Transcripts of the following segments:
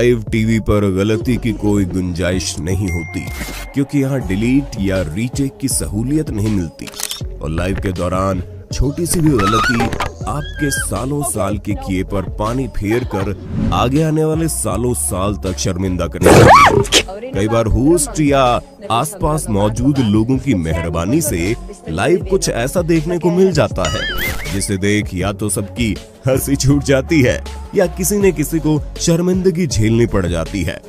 Live TV पर गलती की कोई गुंजाइश नहीं होती, क्योंकि यहाँ डिलीट या रीटेक की सहूलियत नहीं मिलती और लाइव के दौरान छोटी सी भी गलती आपके सालों साल के किए पर पानी फेर कर आगे आने वाले सालों साल तक शर्मिंदा करेगी। कई बार होस्ट या आसपास मौजूद लोगों की मेहरबानी से लाइव कुछ ऐसा देखने को मिल जाता है जिसे देख या तो सबकी हंसी छूट जाती है या किसी न किसी को शर्मिंदगी झेलनी पड़ जाती है।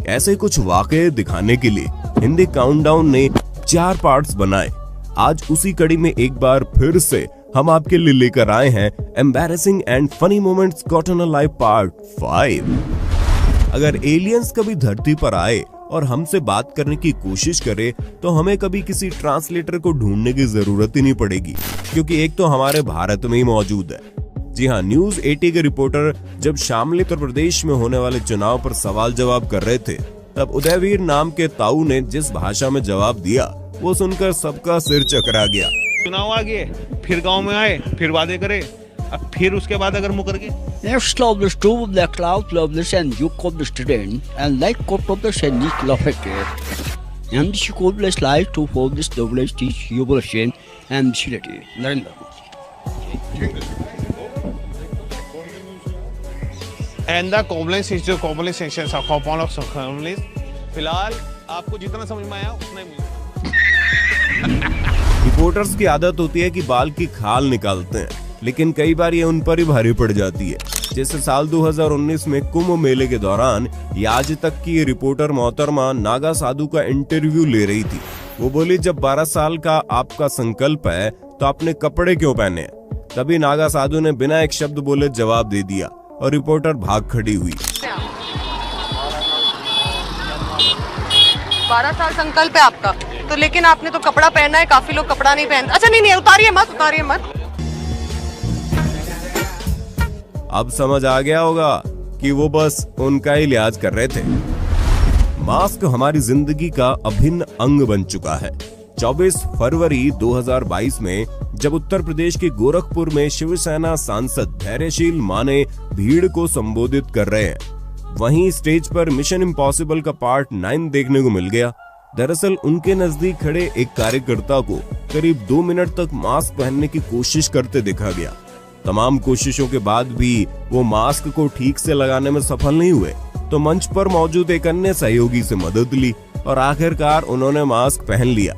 ऐसे कुछ वाकये दिखाने के लिए हिंदी काउंटडाउन ने 4 पार्ट्स बनाए। आज उसी कड़ी में एक बार फिर से हम आपके लिए लेकर आए हैं embarrassing and funny moments got on a live part 5। अगर एलियंस कभी धरती पर आए और हमसे बात करने की कोशिश करे तो हमें कभी किसी ट्रांसलेटर को ढूंढने की जरूरत ही नहीं पड़ेगी, क्योंकि एक तो हमारे भारत में ही मौजूद है। जी हाँ, न्यूज 80 के रिपोर्टर जब शामली उत्तर प्रदेश में होने वाले चुनाव पर सवाल जवाब कर रहे थे, तब उदयवीर नाम के ताऊ ने जिस भाषा में जवाब दिया वो सुनकर सबका सिर चकरा गया। चुनाव आ गए, फिर गांव में आए, फिर वादे करे, अब फिर उसके बाद अगर मुकर गए। Next of the two the cloud of the and you of the student and like code of the Nick Lafayette and she could bless life to for this double teach you will shame and shitty Narendra and the covalence is the covalence sections of compound of covalence। फिलहाल आपको जितना समझ में आया उतना ही। Reporters की आदत होती है कि बाल की खाल निकालते हैं, लेकिन कई बार ये उन पर ही भारी पड़ जाती है। जैसे साल 2019 में कुंभ मेले के दौरान ये आज तक की रिपोर्टर मोहतरमा नागा साधु का इंटरव्यू ले रही थी। वो बोली, जब 12 साल का आपका संकल्प है तो आपने कपड़े क्यों पहने? तभी नागा साधु ने बिना एक शब्द बोले जवाब दे दिया और रिपोर्टर भाग खड़ी हुई। 12 साल संकल्प है आपका, तो लेकिन आपने तो कपड़ा पहना है, काफी लोग कपड़ा नहीं पहनते। अच्छा नहीं, उतारिए मत। अब समझ आ गया होगा कि वो बस उनका ही लिहाज कर रहे थे। मास्क हमारी जिंदगी का अभिन्न अंग बन चुका है। 24 फरवरी 2022 में जब उत्तर प्रदेश के गोरखपुर में शिवसेना सांसद धैर्यशील माने भीड़ को संबोधित कर रहे हैं, वहीं स्टेज पर मिशन इम्पॉसिबल का पार्ट 9 देखने को मिल गया। दरअसल उनके नजदीक खड़े एक कार्यकर्ता को करीब 2 मिनट तक मास्क पहनने की कोशिश करते देखा गया। तमाम कोशिशों के बाद भी वो मास्क को ठीक से लगाने में सफल नहीं हुए, तो मंच पर मौजूद एक अन्य सहयोगी से मदद ली और आखिरकार उन्होंने मास्क पहन लिया।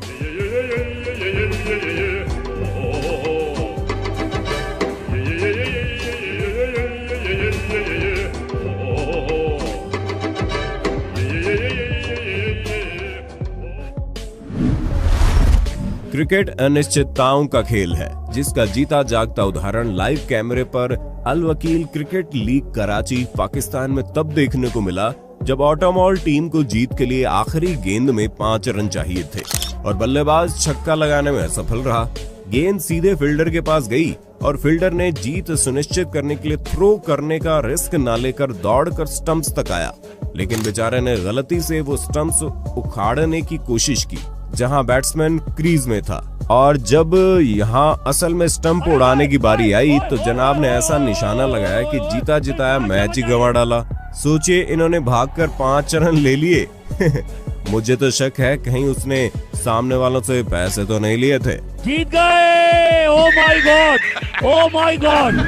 क्रिकेट अनिश्चितताओं का खेल है, जिसका जीता जागता उदाहरण लाइव कैमरे पर अल वकील क्रिकेट लीग कराची पाकिस्तान में तब देखने को मिला जब ऑटोमॉल टीम को जीत के लिए आखिरी गेंद में 5 रन चाहिए थे और बल्लेबाज छक्का लगाने में असफल रहा। गेंद सीधे फील्डर के पास गई और फील्डर ने जीत सुनिश्चित करने के लिए थ्रो करने का रिस्क न लेकर दौड़कर स्टंप्स तक आया, लेकिन बेचारे ने गलती से वो स्टंप्स उखाड़ने की कोशिश की जहां बैट्समैन क्रीज में था, और जब यहां असल में स्टंप उड़ाने की बारी आई तो जनाब ने ऐसा निशाना लगाया कि जीता जिताया मैच ही गंवा डाला। सोचिए, इन्होंने भागकर 5 रन ले लिए। मुझे तो शक है कहीं उसने सामने वालों से पैसे तो नहीं लिए थे। जीत गए! Oh my God! Oh my God!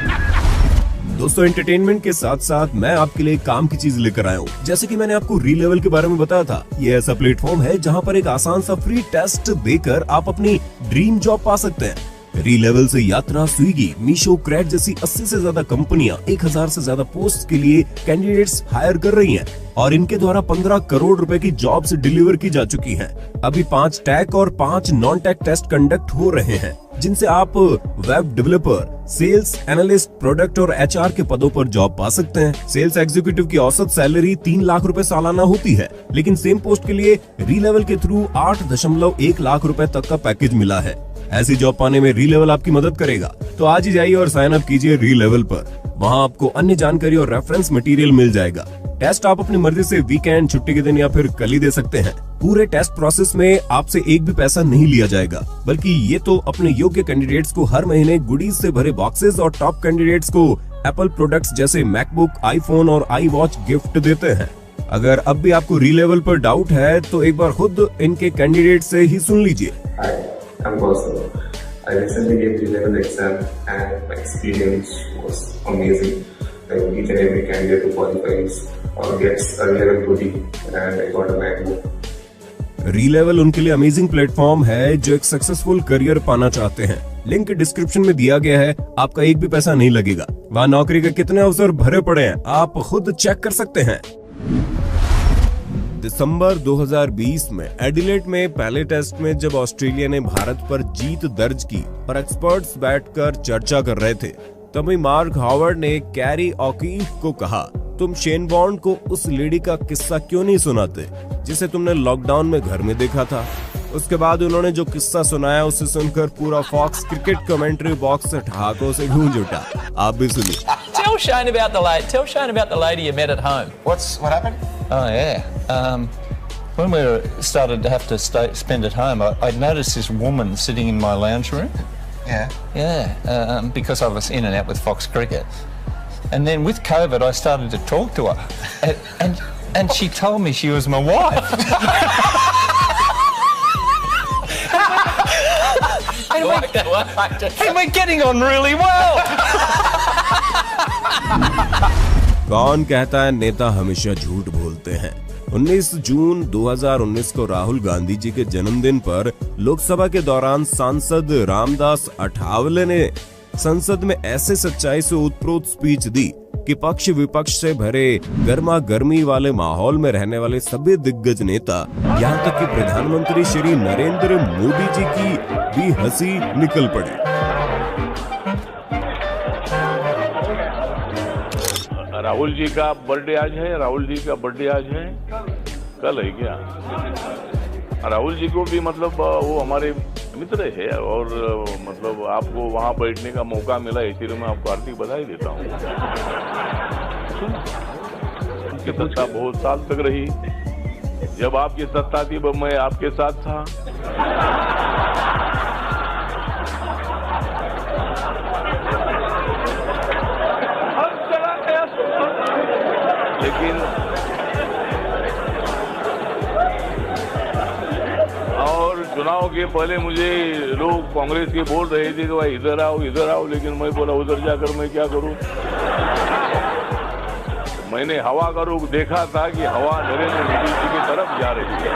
दोस्तों, एंटरटेनमेंट के साथ साथ मैं आपके लिए काम की चीज लेकर आया हूँ। जैसे कि मैंने आपको रीलेवल के बारे में बताया था, ये ऐसा प्लेटफॉर्म है जहाँ पर एक आसान सा फ्री टेस्ट देकर आप अपनी ड्रीम जॉब पा सकते हैं। रीलेवल से यात्रा, स्विगी, मीशो, क्रैक जैसी 80 से ज्यादा कंपनियां 1000 से ज्यादा पोस्ट के लिए कैंडिडेट्स हायर कर रही हैं और इनके द्वारा 15 करोड़ रुपए की जॉब्स डिलीवर की जा चुकी हैं। अभी 5 टैक और 5 नॉन टैक टेस्ट कंडक्ट हो रहे हैं, जिनसे आप web developer, sales analyst, product और एचआर के पदों पर जॉब पा सकते हैं। सेल्स एग्जीक्यूटिव की औसत सैलरी 3 लाख रुपए सालाना होती है, लेकिन सेम पोस्ट के लिए रीलेवल के थ्रू 8.1 लाख रुपए तक का पैकेज मिला है। ऐसी जॉब पाने में रीलेवल आपकी मदद करेगा, तो आज ही जाइए और साइन अप कीजिए रीलेवल पर। वहां आपको अन्य जानकारी और रेफरेंस मटेरियल मिल जाएगा। टेस्ट आप अपनी मर्जी से वीकेंड, छुट्टी के दिन या फिर कल ही दे सकते हैं। पूरे टेस्ट प्रोसेस में आपसे एक भी पैसा नहीं लिया जाएगा, बल्कि ये तो अपने योग्य कैंडिडेट्स को हर महीने गुडीज से भरे बॉक्सेस और टॉप कैंडिडेट्स को एप्पल प्रोडक्ट्स जैसे मैकबुक, आईफोन और आई वॉच गिफ्ट देते हैं। अगर अब भी आपको री-लेवल पर डाउट है तो एक बार खुद इनके कैंडिडेट से ही सुन लीजिए। Hi, I'm Gautam. I recently gave the level exam and my experience was amazing. Like each and every candidate who qualifies gets a level goodie and I got a MacBook. री-लेवल उनके लिए amazing platform है जो एक successful career पाना चाहते हैं। Link description में दिया गया है, आपका एक भी पैसा नहीं लगेगा। वहाँ नौकरी के कितने अवसर भरे पड़े हैं आप खुद चेक कर सकते हैं। दिसंबर 2020 में एडिलेड में पहले टेस्ट में जब ऑस्ट्रेलिया ने भारत पर जीत दर्ज की और एक्सपर्ट्स बैठकर चर्चा कर रहे थे, तभी मार्क हॉवर्ड ने कैरी ऑकीफ को कहा, तुम शेन बॉन्ड को उस लेडी का किस्सा क्यों नहीं सुनाते जिसे तुमने लॉकडाउन में घर में देखा था। उसके बाद उन्होंने जो किस्सा सुनाया उसे सुनकर पूरा फॉक्स क्रिकेट कमेंट्री बॉक्स से ठहाकों से गूंज उठा। आप भी सुनिए। Tell Shane about the lady you met at home. What happened? Oh yeah. When we started to have to spend at home, I noticed this woman sitting in my lounge room. Yeah. Yeah, because I was in and out with Fox Cricket. And then with COVID, I started to talk to her, and she told me she was my wife. And we're getting on really well. कौन कहता है नेता हमेशा झूठ बोलते हैं। 19 जून 2019 को राहुल गांधी जी के जन्मदिन पर लोकसभा के दौरान सांसद रामदास अठावले ने संसद में ऐसे सच्चाई से उत्प्रोत स्पीच दी कि पक्ष विपक्ष से भरे गर्मा गर्मी वाले माहौल में रहने वाले सभी दिग्गज नेता, यहाँ तक कि प्रधानमंत्री श्री नरेंद्र मोदी जी की भी हंसी निकल पड़ी। राहुल जी का बर्थडे आज है, राहुल जी का बर्थडे आज है, कल है क्या? राहुल जी को भी मतलब वो हमारे मित्र है और मतलब आपको वहाँ बैठने का मौका मिला, इसलिए मैं आपको हार्दिक बधाई देता हूँ। उनकी सत्ता बहुत साल तक रही, जब आपकी सत्ता थी मैं आपके साथ था। लेकिन और चुनाव के पहले मुझे लोग कांग्रेस के बोल रहे थे कि भाई इधर आओ, लेकिन मैं बोला उधर जाकर मैं क्या करूं। मैंने हवा का रुख देखा था कि हवा नरेंद्र मोदी जी की तरफ जा रही है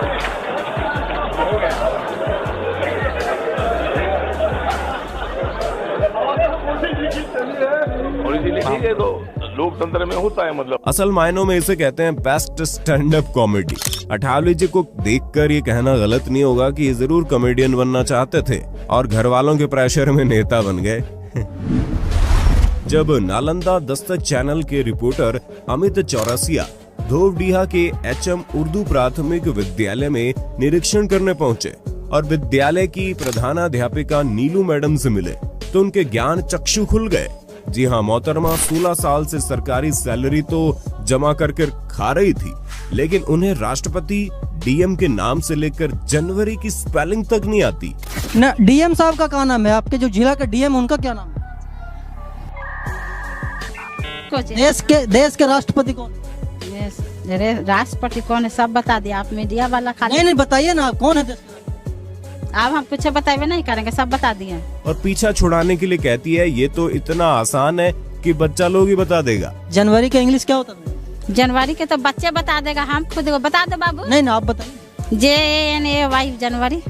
और इसीलिए ठीक है, तो लोकतंत्र में होता है मतलब। असल मायनों में इसे कहते हैं best stand up comedy. Athawale ji को देखकर ये कहना गलत नहीं होगा कि ये जरूर कॉमेडियन बनना चाहते थे और घर वालों के प्रेशर में नेता बन गए। जब नालंदा दस्तक चैनल के रिपोर्टर अमित चौरसिया धोवडीहा के HM उर्दू प्राथमिक विद्यालय में निरीक्षण करने पहुंचे और विद्यालय की प्रधानाध्यापिका नीलू मैडम से मिले तो उनके ज्ञान चक्षु खुल गए। जी हाँ मोहतरमा 16 साल से सरकारी सैलरी तो जमा करके खा रही थी, लेकिन उन्हें राष्ट्रपति DM के नाम से लेकर जनवरी की स्पेलिंग तक नहीं आती। ना DM साहब का क्या नाम है? आपके जो जिला का DM उनका क्या नाम है? देश के राष्ट्रपति कौन? राष्ट्रपति कौन है सब बता दिया आप, मीडिया वाला खाली नहीं बताइए ना कौन है। आप हम कुछ बताइए नहीं करेंगे, सब बता दिए। और पीछा छुड़ाने के लिए कहती है ये तो इतना आसान है कि बच्चा लोग ही बता देगा। जनवरी का इंग्लिश क्या होता है? जनवरी के तो बच्चे बता देगा, हम खुद को बता दो बाबू। नहीं ना आप बताइए। JNAY जनवरी।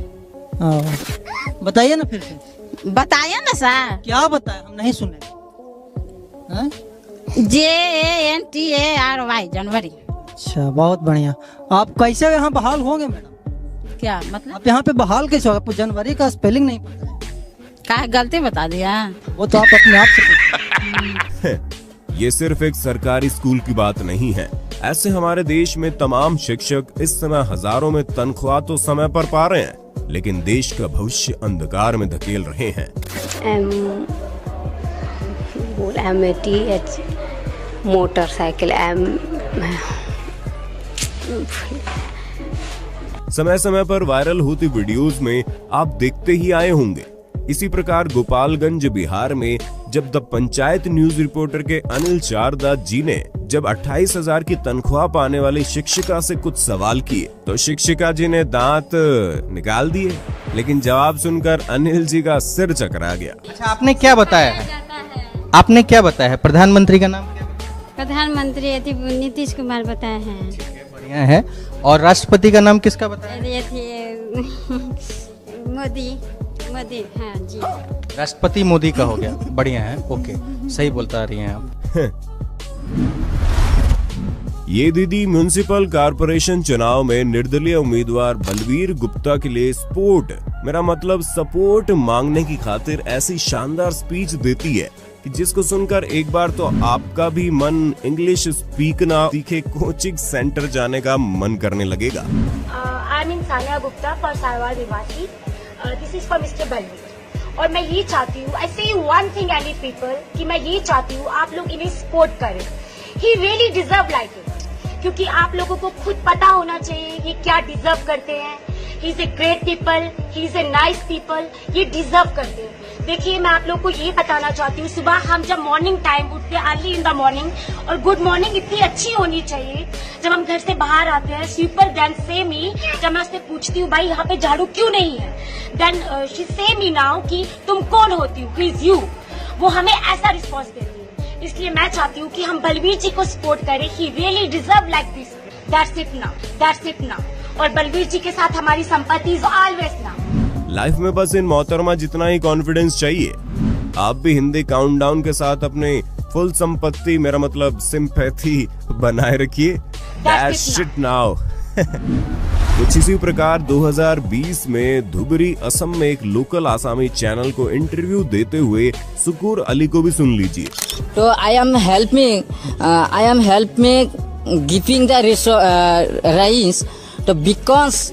बताइए ना फिर से। बताइए ना सर। क्या बताए हम नहीं सुने। JANTARY जनवरी। अच्छा बहुत बढ़िया। आप कैसे यहाँ बहाल होंगे मैडम? क्या मतलब? आप यहाँ पे बहाल कैसे होगा? जनवरी का स्पेलिंग नहीं पता है। क्या गलती बता दिया? वो तो आप अपने आप से ये सिर्फ एक सरकारी स्कूल की बात नहीं है। ऐसे हमारे देश में तमाम शिक्षक इस समय हजारों में तनख्वाह तो समय पर पा रहे हैं, लेकिन देश का भविष्य अंधकार में धकेल रहे हैं। MATH मोटरसाइकिल समय समय पर वायरल होती वीडियोस में आप देखते ही आए होंगे। इसी प्रकार गोपालगंज बिहार में जब द पंचायत न्यूज रिपोर्टर के अनिल शारदा जी ने जब 28,000 की तनख्वाह पाने वाली शिक्षिका से कुछ सवाल किए तो शिक्षिका जी ने दांत निकाल दिए, लेकिन जवाब सुनकर अनिल जी का सिर चकरा गया। अच्छा, आपने क्या बताया है? आपने क्या बताया है? प्रधानमंत्री का नाम क्या? प्रधानमंत्री नीतीश कुमार बताए हैं। बढ़िया है। और राष्ट्रपति का नाम किसका बताया? मोदी। हाँ जी। राष्ट्रपति मोदी का हो गया। बढ़िया है, ओके, सही बोलता रही हैं आप। ये दीदी म्युनिसिपल कॉर्पोरेशन चुनाव में निर्दलीय उम्मीदवार बलवीर गुप्ता के लिए सपोर्ट मांगने की खातिर ऐसी शानदार स्पीच देती है कि जिसको सुनकर एक बार तो आपका भी मन इंग्लिश स्पीकना सीखे कोचिंग सेंटर जाने का मन करने लगेगा। I mean Sania Gupta for Sarwal निवासी। This is for mister Balveer. और मैं ये चाहती हूँ, आई से वन थिंग एनी पीपल, कि मैं ये चाहती हूँ आप लोग इन्हें सपोर्ट करें। He really deserve like it, क्योंकि आप लोगों को खुद पता होना चाहिए ये क्या डिजर्व करते हैं। He is a great people, he is a nice people, ये डिजर्व करते हैं। देखिए, मैं आप लोग को ये बताना चाहती हूँ, सुबह हम जब मॉर्निंग टाइम उठते हैं, अर्ली इन द मॉर्निंग, और गुड मॉर्निंग इतनी अच्छी होनी चाहिए जब हम घर से बाहर आते हैं। स्वीपर देन से मी, जब मैं उससे पूछती हूँ भाई यहाँ पे झाड़ू क्यों नहीं है, देन शी से मी नाउ कि तुम कौन होती हो, इज यू। वो हमें ऐसा रिस्पॉन्स देती है। इसलिए मैं चाहती हूँ कि हम बलवीर जी को सपोर्ट करें। He really deserve like this. That's it now. और बलवीर जी के साथ हमारी संपत्ति इज ऑलवेज नाउ। लाइफ में बस इन मोहतरमा जितना ही कॉन्फिडेंस चाहिए। आप भी हिंदी काउंटडाउन के साथ अपनी फुल संपत्ति, मेरा मतलब सिंपैथी, बनाए रखिए। That's it now. कुछ इसी प्रकार 2020 में धुबरी असम में एक लोकल आसामी चैनल को इंटरव्यू देते हुए सुकूर अली को भी सुन लीजिए। तो आई एम हेल्प में गिविंग द राइस, तो बिकॉज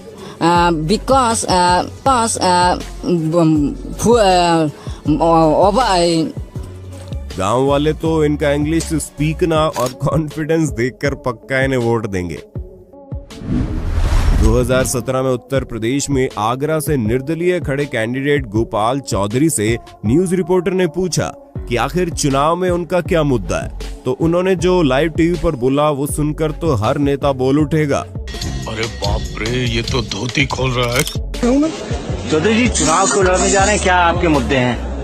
गांव वाले तो इनका इंग्लिश स्पीकना और कॉन्फिडेंस देखकर पक्का इन्हें वोट देंगे। 2017 में उत्तर प्रदेश में आगरा से निर्दलीय खड़े कैंडिडेट गोपाल चौधरी से न्यूज रिपोर्टर ने पूछा कि आखिर चुनाव में उनका क्या मुद्दा है, तो उन्होंने जो लाइव टीवी पर बोला वो सुनकर तो हर नेता बोल उठेगा, अरे बाप रे, ये तो धोती खोल रहा है। चौधरी जी, चुनाव को लड़ने जा रहे हैं, क्या आपके मुद्दे हैं?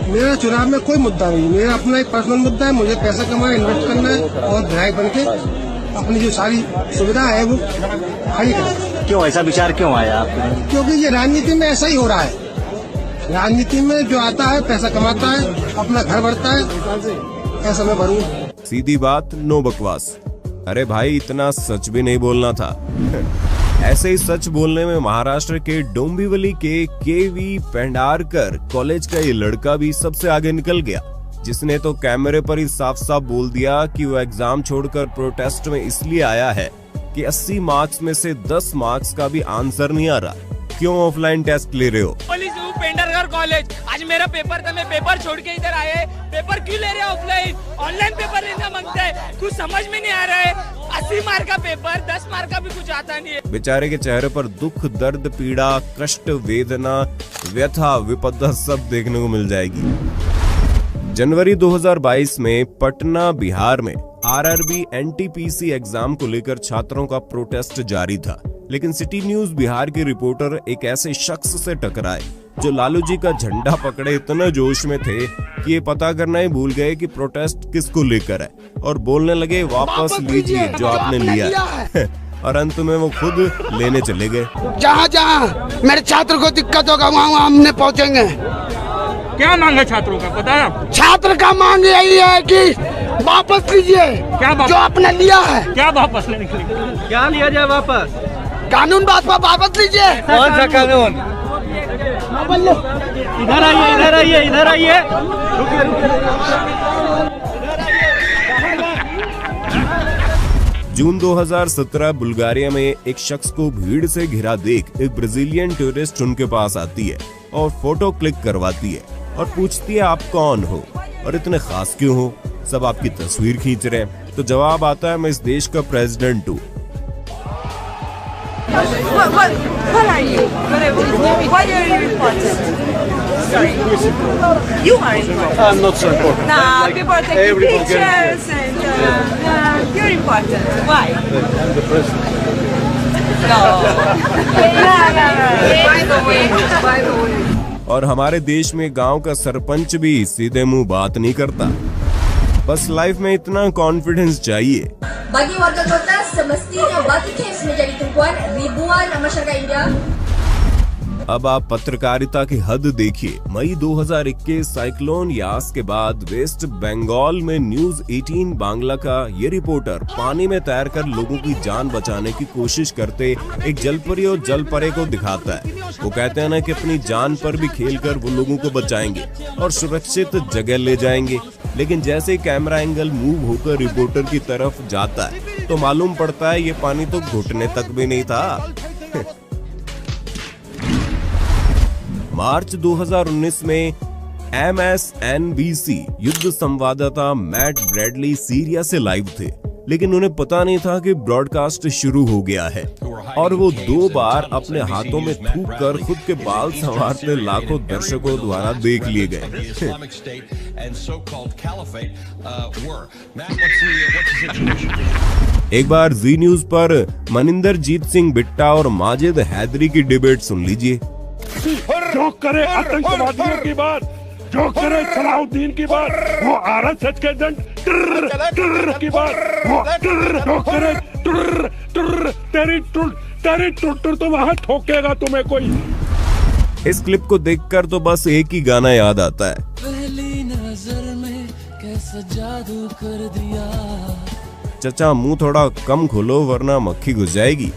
मेरा चुनाव में कोई मुद्दा नहीं, मेरा अपना एक पर्सनल मुद्दा है। मुझे पैसा कमाना, इन्वेस्ट करना है और विधायक बन के अपनी जो सारी सुविधा है वो खड़ी करना। क्यों ऐसा विचार क्यों आया आपको? क्योंकि ये राजनीति में ऐसा ही हो रहा है। राजनीति में जो आता है पैसा कमाता है, अपना घर भरता है, ऐसा मैं भरूं। सीधी बात, नो बकवास। अरे भाई, इतना सच भी नहीं बोलना था। ऐसे ही सच बोलने में महाराष्ट्र के डोंबिवली के केवी पेंडारकर कॉलेज का ये लड़का भी सबसे आगे निकल गया, जिसने तो कैमरे पर ही साफ साफ बोल दिया कि वो एग्जाम छोड़कर प्रोटेस्ट में इसलिए आया है कि 80 मार्क्स में से 10 मार्क्स का भी आंसर नहीं आ रहा। क्यों ऑफलाइन टेस्ट ले रहे हो? पेंडारकर कॉलेज, आज मेरा पेपर था, मैं पेपर छोड़ के इधर आए। पेपर क्यों ले रहे हो ऑफलाइन? ऑनलाइन पेपर लेना मांगता है, कुछ समझ में नहीं आ रहा है। 80 मार्क का पेपर, 10 मार्क का भी कुछ आता नहीं है। बेचारे के चेहरे पर दुख, दर्द, पीड़ा, कष्ट, वेदना, व्यथा, विपदा सब देखने को मिल जाएगी। जनवरी 2022 में पटना, बिहार में आरआरबी एनटीपीसी एग्जाम को लेकर छात्रों का प्रोटेस्ट जारी था, लेकिन सिटी न्यूज बिहार के रिपोर्टर एक ऐसे शख्स से टकराए जो लालू जी का झंडा पकड़े इतने जोश में थे कि ये पता करना ही भूल गए कि प्रोटेस्ट किसको लेकर है, और बोलने लगे वापस लीजिए जो आपने लिया है। और अंत में वो खुद लेने चले गए। जहाँ जहाँ मेरे छात्र को दिक्कत होगा वहाँ हमने पहुँचेंगे। क्या मांग है छात्रों का, पता है आपको? छात्र का मांग यही है कि वापस लीजिए जो आपने लिया है। क्या वापस लेने के लिए? क्या लिया जाए वापस? कानून बात पर वापस लीजिए। कौन सा कानून? इधर आइए, इधर आइए, इधर आइए। जून 2017 बुल्गारिया में एक शख्स को भीड़ से घिरा देख एक ब्राजीलियन टूरिस्ट उनके पास आती है और फोटो क्लिक करवाती है और पूछती है आप कौन हो और इतने खास क्यों हो, सब आपकी तस्वीर खींच रहे हैं। तो जवाब आता है मैं इस देश का प्रेसिडेंट हूँ। What are you? Why are you important? Sorry. You are important. I'm not so important. Nah, people are taking Everybody pictures and you're important. Why? I'm the president. No. By the way. और हमारे देश में गांव का सरपंच भी सीधे मुंह बात नहीं करता। बस लाइफ में इतना कॉन्फिडेंस चाहिए। Bagi warga kota semestinya Batikins menjadi tumpuan ribuan masyarakat India. अब आप पत्रकारिता की हद देखिए। मई 2021 साइक्लोन यास के बाद वेस्ट बंगाल में न्यूज 18 बांग्ला का ये रिपोर्टर पानी में तैरकर लोगों की जान बचाने की कोशिश करते एक जलपरी और जलपरे को दिखाता है। वो कहते हैं ना कि अपनी जान पर भी खेलकर वो लोगों को बचाएंगे और सुरक्षित जगह ले जाएंगे, लेकिन जैसे कैमरा एंगल मूव होकर रिपोर्टर की तरफ जाता है तो मालूम पड़ता है ये पानी तो घुटने तक भी नहीं था। मार्च 2019 में MSNBC युद्ध संवाददाता मैट ब्रैडली सीरिया से लाइव थे, लेकिन उन्हें पता नहीं था कि ब्रॉडकास्ट शुरू हो गया है और वो 2 बार अपने हाथों में थूक कर खुद के बाल संवारते लाखों दर्शकों द्वारा देख लिए गए। एक बार जी न्यूज पर मनिंदर जीत सिंह बिट्टा और माजिद हैदरी की डिबेट सुन लीजिए। जो करे आतंकवादियों की बात, जो करे सलाहुद्दीन की बात, वो RSS के एजेंट की बात, वो जो करे तेरी टुर तो वहाँ ठोकेगा तुम्हें कोई। इस क्लिप को देखकर तो बस एक ही गाना याद आता है, पहली नजर में कैसा जादू कर दिया। चचा मुंह थोड़ा कम खोलो वरना मक्खी घुस जाएगी।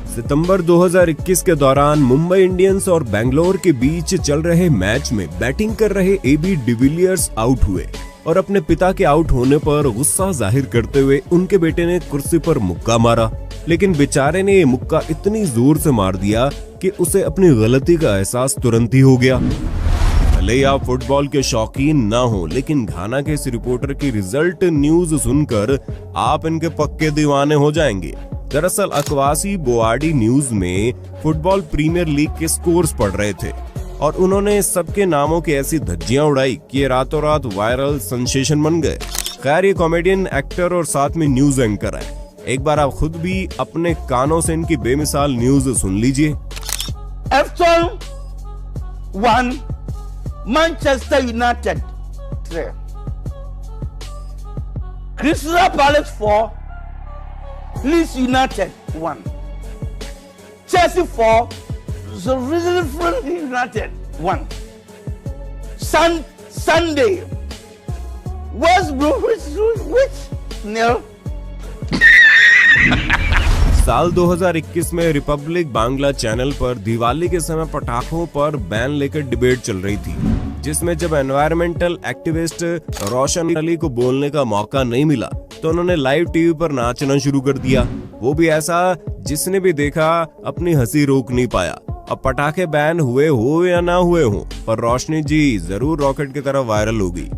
सितंबर 2021 के दौरान मुंबई इंडियंस और बेंगलोर के बीच चल रहे मैच में बैटिंग कर रहे AB डिविलियर्स आउट हुए और अपने पिता के आउट होने पर गुस्सा जाहिर करते हुए उनके बेटे ने कुर्सी पर मुक्का मारा, लेकिन बेचारे ने ये मुक्का इतनी जोर से मार दिया कि उसे अपनी गलती का एहसास तुरंत ही हो गया। भले ही आप फुटबॉल के शौकीन ना हो, लेकिन घाना के इस रिपोर्टर की रिजल्ट न्यूज सुनकर आप इनके पक्के दीवाने हो जाएंगे। दरअसल अकवासी बोआडी न्यूज में फुटबॉल प्रीमियर लीग के स्कोर्स पढ़ रहे थे और उन्होंने सबके नामों की ऐसी धज्जियां उड़ाई कि ये रातों रात वायरल सेंसेशन बन गए। खैर ये कॉमेडियन, एक्टर और साथ में न्यूज एंकर है। एक बार आप खुद भी अपने कानों से इनकी बेमिसाल न्यूज सुन लीजिए। Everton 1, Manchester United 3, Crystal Palace 4, Leeds United 1, Chelsea 4, Sheffield United 1, Sunday, West Bromwich 0। साल 2021 में रिपब्लिक बांग्ला चैनल पर दिवाली के समय पटाखों पर बैन लेकर डिबेट चल रही थी, जिसमें जब एनवायरमेंटल एक्टिविस्ट रोशन अली को बोलने का मौका नहीं मिला तो उन्होंने लाइव टीवी पर नाचना शुरू कर दिया। वो भी ऐसा जिसने भी देखा अपनी हंसी रोक नहीं पाया। अब पटाखे बैन हुए हो या ना हुए हो, पर रोशनी जी जरूर रॉकेट की तरह वायरल हो गई।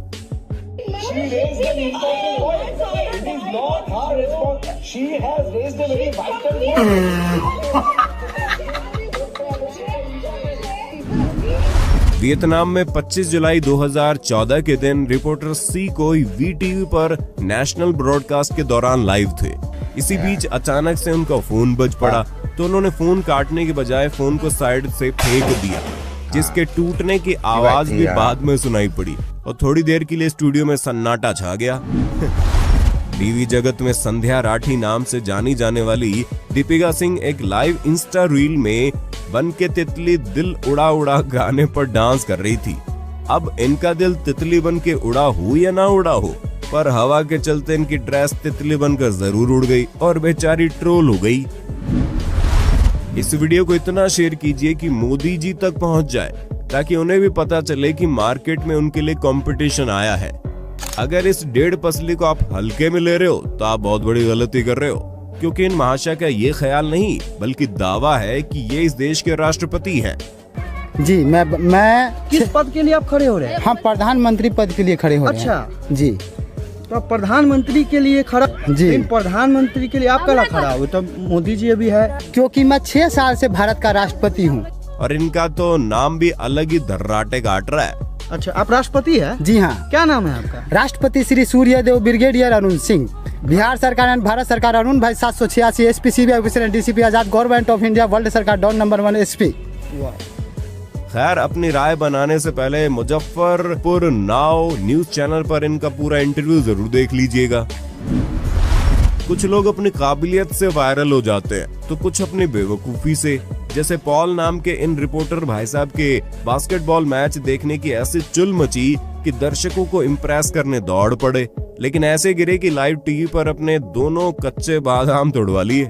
वियतनाम में 25 जुलाई 2014 के दिन रिपोर्टर सी कोई VTV पर नेशनल ब्रॉडकास्ट के दौरान लाइव थे। इसी बीच अचानक से उनका फोन बज पड़ा तो उन्होंने फोन काटने के बजाय फोन को साइड से फेंक दिया, जिसके टूटने की आवाज भी बाद में सुनाई पड़ी और थोड़ी देर के लिए स्टूडियो में सन्नाटा छा गया। टीवी जगत में संध्या राठी नाम से जानी जाने वाली दीपिका सिंह एक लाइव इंस्टा रील में बन के तितली दिल उड़ा उड़ा गाने पर डांस कर रही थी। अब इनका दिल तितली बन के उड़ा हो या ना उड़ा हो, पर हवा के चलते इनकी ड्रेस तितली बनकर जरूर उड़ गई और बेचारी ट्रोल हो गई। इस वीडियो को इतना शेयर कीजिए कि मोदी जी तक पहुंच जाए, ताकि उन्हें भी पता चले कि मार्केट में उनके लिए कंपटीशन आया है। अगर इस 1.5 पसली को आप हल्के में ले रहे हो तो आप बहुत बड़ी गलती कर रहे हो, क्योंकि इन महाशय का ये ख्याल नहीं बल्कि दावा है कि ये इस देश के राष्ट्रपति हैं। जी मैं किस पद के लिए आप खड़े हो रहे हैं? हम प्रधानमंत्री पद के लिए खड़े हो रहे हैं। अच्छा जी। तो अब प्रधानमंत्री के लिए खड़ा जी, प्रधानमंत्री के लिए आप कला खड़ा हो, तो मोदी जी अभी है, क्योंकि मैं 6 साल से भारत का राष्ट्रपति हूँ। और इनका तो नाम भी अलग ही दर्राटे काट रहा है। अच्छा, आप राष्ट्रपति है? जी हाँ। क्या नाम है आपका? राष्ट्रपति श्री सूर्यदेव ब्रिगेडियर अरुण सिंह, बिहार सरकार एंड भारत सरकार, अरुण भाई 786, SP CBI officer and DCP Azad, government of India, world सरकार, डॉन नंबर 1 एसपी। खैर, अपनी राय बनाने से पहले मुजफ्फरपुर नाउ न्यूज चैनल पर इनका पूरा इंटरव्यू जरूर देख लीजिएगा। कुछ लोग अपनी काबिलियत से वायरल हो जाते हैं, तो कुछ अपनी बेवकूफी से। जैसे पॉल नाम के इन रिपोर्टर भाई साहब के बास्केटबॉल मैच देखने की ऐसी चुल मची कि दर्शकों को इम्प्रेस करने दौड़ पड़े, लेकिन ऐसे गिरे कि लाइव टीवी पर अपने दोनों कच्चे बादाम तोड़वा लिए।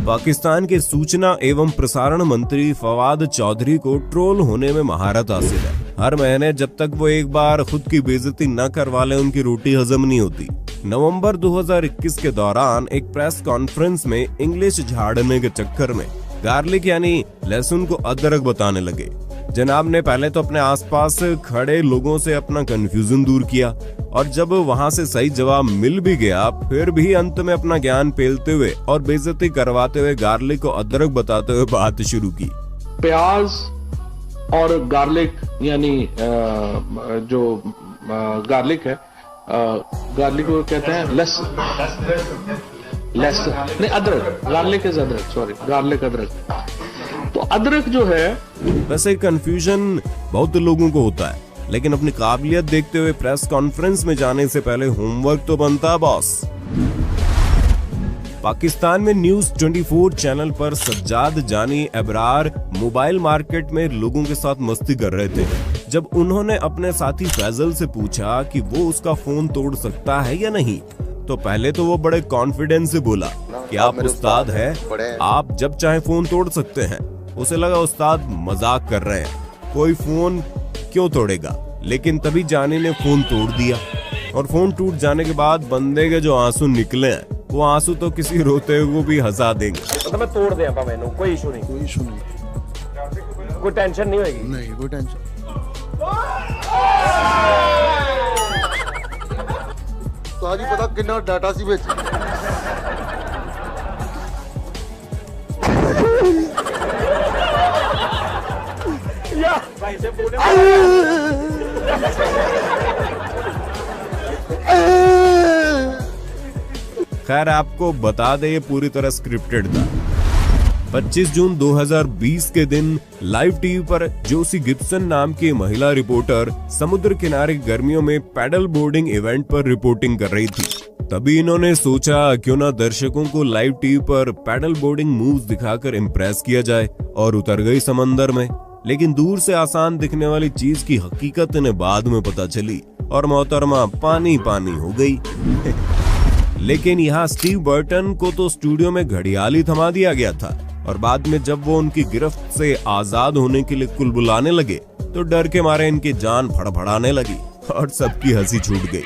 पाकिस्तान के सूचना एवं प्रसारण मंत्री फवाद चौधरी को ट्रोल होने में महारत हासिल है। हर महीने जब तक वो एक बार खुद की बेइज्जती न करवा ले, उनकी रोटी हजम नहीं होती। नवंबर 2021 के दौरान एक प्रेस कॉन्फ्रेंस में इंग्लिश झाड़ने के चक्कर में गार्लिक यानी लहसुन को अदरक बताने लगे। जनाब ने पहले तो अपने आसपास खड़े लोगों से अपना कंफ्यूजन दूर किया, और जब वहां से सही जवाब मिल भी गया, फिर भी अंत में अपना ज्ञान पेलते हुए और बेइज्जती करवाते हुए गार्लिक को अदरक बताते हुए बात शुरू की। प्याज और गार्लिक यानी जो गार्लिक है, गार्लिक को कहते हैं लहसुन नहीं, अदरक। गार्लिक इज अदरक, सॉरी, गार्लिक अदरक। तो अदरक जो है, वैसे कंफ्यूजन बहुत लोगों को होता है, लेकिन अपनी काबिलियत देखते हुए प्रेस कॉन्फ्रेंस में जाने से पहले होमवर्क तो बनता है बॉस। पाकिस्तान में न्यूज 24 चैनल पर सज्जाद जानी अबरार मोबाइल मार्केट में लोगों के साथ मस्ती कर रहे थे। जब उन्होंने अपने साथी फैजल से पूछा कि वो उसका फोन तोड़ सकता है या नहीं, तो पहले तो वो बड़े कॉन्फिडेंस से बोला कि आप उस्ताद हैं, आप जब चाहे फोन तोड़ सकते हैं। उसे लगा उस्ताद मजाक कर रहे हैं, कोई फोन क्यों तोड़ेगा। लेकिन तभी जानी ने फोन तोड़ दिया, और फोन टूट जाने के बाद बंदे के जो आंसू निकले हैं, वो आंसू तो किसी रोते हुए को भी हंसा देंगे। मतलब मैं तोड़ दे आपा, मैंने कोई इशू नहीं, कोई इशू नहीं, कोई टेंशन नहीं होगी, नहीं कोई टेंशन। तो आज ही पता कितना डाटा सी बेच खैर, आपको बता दे ये पूरी तरह स्क्रिप्टेड था। 25 जून 2020 के दिन लाइव टीवी पर जोसी गिब्सन नाम की महिला रिपोर्टर समुद्र किनारे गर्मियों में पैडल बोर्डिंग इवेंट पर रिपोर्टिंग कर रही थी। तभी इन्होंने सोचा क्यों ना दर्शकों को लाइव टीवी पर पैडल बोर्डिंग मूव्स दिखाकर इम्प्रेस किया जाए, और उतर गई समंदर में। लेकिन दूर से आसान दिखने वाली चीज की हकीकत इन्हें बाद में पता चली, और मोहतरमा पानी पानी हो गई। लेकिन यहाँ स्टीव बर्टन को तो स्टूडियो में घड़ियाल ही थमा दिया गया था, और बाद में जब वो उनकी गिरफ्त से आजाद होने के लिए कुलबुलाने लगे, तो डर के मारे इनकी जान फड़फड़ाने लगी और सबकी हंसी छूट गई।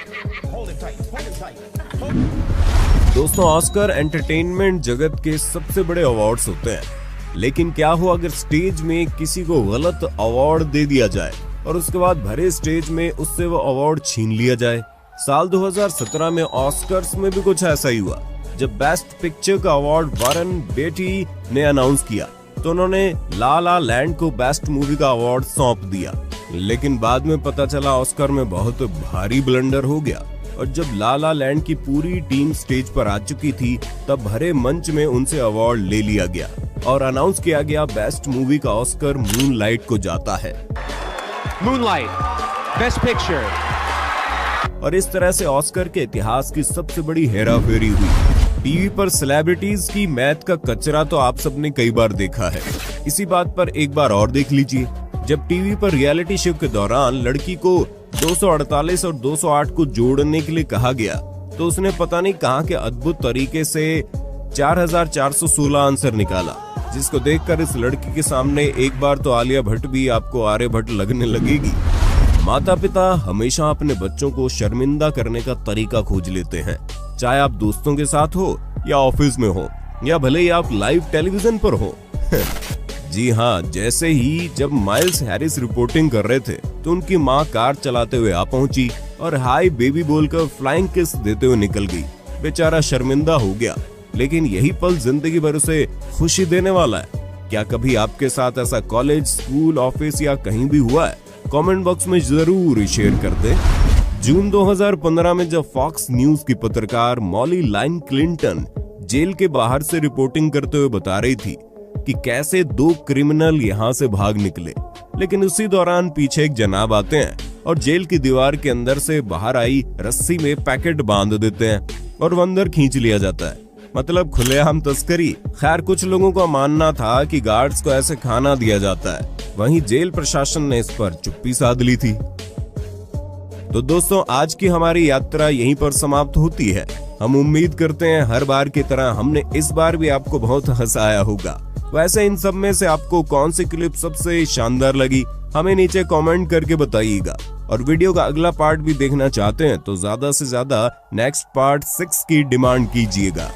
दोस्तों, ऑस्कर एंटरटेनमेंट जगत के सबसे बड़े अवार्ड्स होते हैं, लेकिन क्या हो अगर स्टेज में किसी को गलत अवार्ड दे दिया जाए और उसके बाद भरे स्टेज में उससे वो अवार्ड छीन लिया जाए। साल 2017 में ऑस्कर्स में भी कुछ ऐसा ही हुआ, जब बेस्ट पिक्चर का अवार्ड वारन बेटी ने अनाउंस किया, तो उन्होंने ला ला लैंड को बेस्ट मूवी का अवार्ड सौंप दिया। लेकिन बाद में पता चला ऑस्कर में बहुत भारी ब्लंडर हो गया, और जब ला ला लैंड की पूरी टीम स्टेज पर आ चुकी थी, तब भरे मंच में उनसे अवार्ड ले लिया गया और अनाउंस किया गया बेस्ट मूवी का ऑस्कर मूनलाइट को जाता है। Moonlight best picture. और इस तरह से ऑस्कर के इतिहास की सबसे बड़ी हेराफेरी हुई। टीवी पर सेलिब्रिटीज की मैथ का कचरा तो आप सबने कई बार देखा है। इसी बात पर एक बार और देख लीजिए, जब टीवी पर रियलिटी शो के दौरान लड़की को 248 और 208 को जोड़ने के लिए कहा गया, तो उसने पता नहीं कहां के अद्भुत तरीके से 4416 आंसर निकाला, जिसको देखकर इस लड़की के सामने एक बार तो आलिया भट्ट भी आपको आर्यभट्ट लगने लगेगी। माता पिता हमेशा अपने बच्चों को शर्मिंदा करने का तरीका खोज लेते हैं, चाहे आप दोस्तों के साथ हो या ऑफिस में हो या भले ही आप लाइव टेलीविजन पर हो। जी हाँ, जैसे ही जब माइल्स हैरिस रिपोर्टिंग कर रहे थे, तो उनकी माँ कार चलाते हुए आ पहुंची और हाय बेबी बोलकर फ्लाइंग किस देते हुए निकल गई। बेचारा शर्मिंदा हो गया, लेकिन यही पल जिंदगी भर उसे खुशी देने वाला है। क्या कभी आपके साथ ऐसा कॉलेज, स्कूल, ऑफिस या कहीं भी हुआ है? कमेंट बॉक्स में जरूर शेयर कर दें। जून 2015 में जब फॉक्स न्यूज की पत्रकार मॉली लाइन क्लिंटन जेल के बाहर से रिपोर्टिंग करते हुए बता रही थी कि कैसे 2 क्रिमिनल यहां से भाग निकले, लेकिन उसी दौरान पीछे एक जनाब आते हैं और जेल की दीवार के अंदर से बाहर आई रस्सी में पैकेट बांध देते हैं और वो अंदर खींच लिया जाता है। मतलब खुलेआम तस्करी। खैर, कुछ लोगों का मानना था कि गार्ड्स को ऐसे खाना दिया जाता है, वहीं जेल प्रशासन ने इस पर चुप्पी साध ली थी। तो दोस्तों, आज की हमारी यात्रा यहीं पर समाप्त होती है। हम उम्मीद करते हैं हर बार की तरह हमने इस बार भी आपको बहुत हंसाया होगा। वैसे इन सब में से आपको कौन सी क्लिप सबसे शानदार लगी, हमें नीचे कमेंट करके बताइएगा। और वीडियो का अगला पार्ट भी देखना चाहते हैं तो ज्यादा से ज्यादा नेक्स्ट पार्ट 6 की डिमांड कीजिएगा।